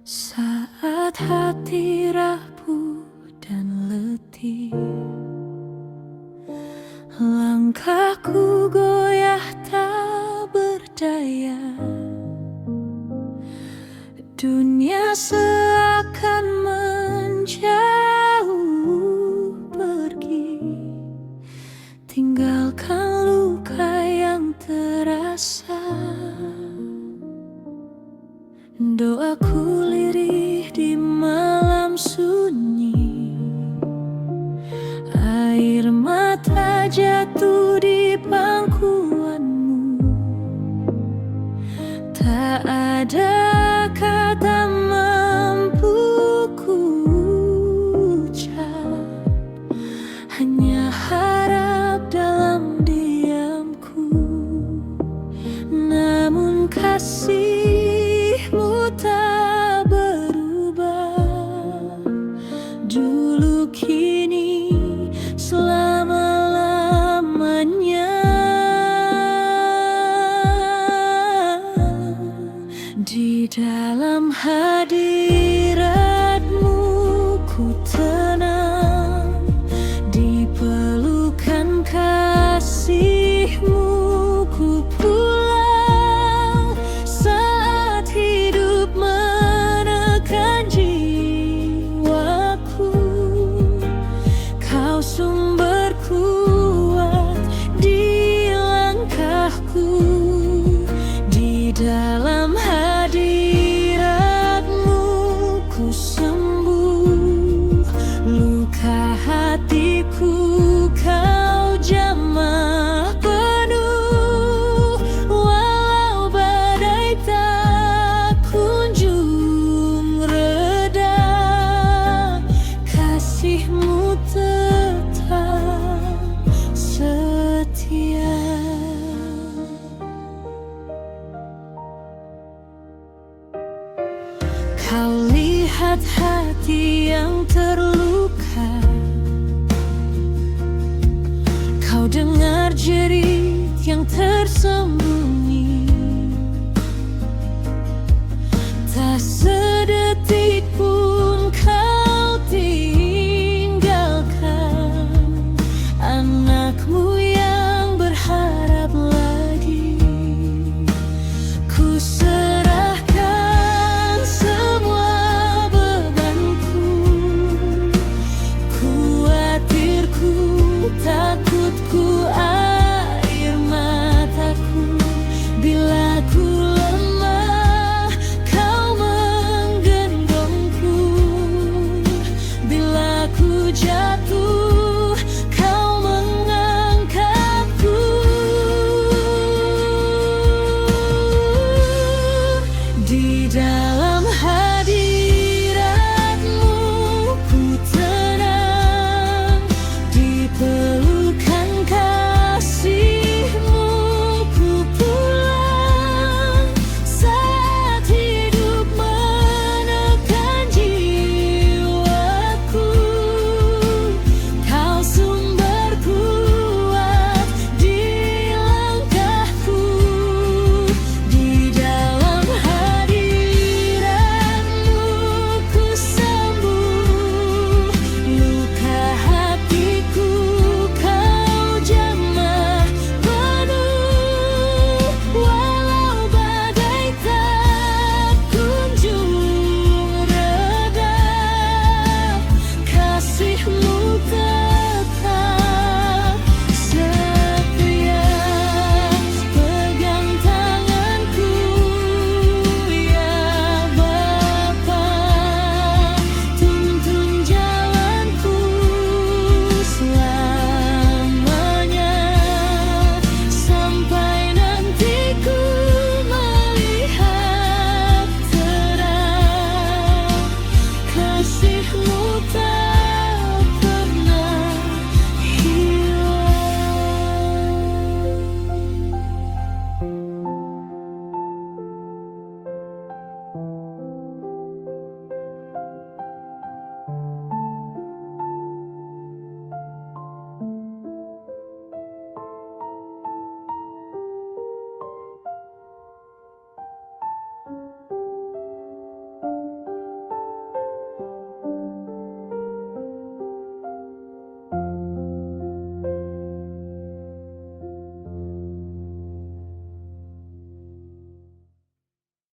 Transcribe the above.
Saat hati rapuh dan letih, langkahku goyah tak berdaya. Dunia seakan menjauh pergi, tinggalkan luka yang terasa. Doaku lirih di malam sunyi, air mata jatuh di pangkuanmu. Tak ada kata mampu ku ucap, hanya harap dalam diamku. Namun kasihmu tak berubah, dulu kini selama-lamanya. Di dalam hadiratmu ku tenang, di pelukan kasihmu ku pulang. Saat hidup menekan jiwaku, kau sumber kuat di langkahku. Di dalam hadiratmu ku sembuh, luka hatiku kau jamah penuh. Walau badai tak kunjung reda, kasihmu tetap setia. Kau lihat hati yang terluka, kau dengar jerit yang tersembunyi. Tak sedetik pun kau tinggalkan anakmu yang berharap lagi. Ku serahkan semua bebanku, khawatirku, takutku, air mataku. Bila ku lemah, kau menggendongku. Bila ku jatuh, kau mengangkatku. Di dalam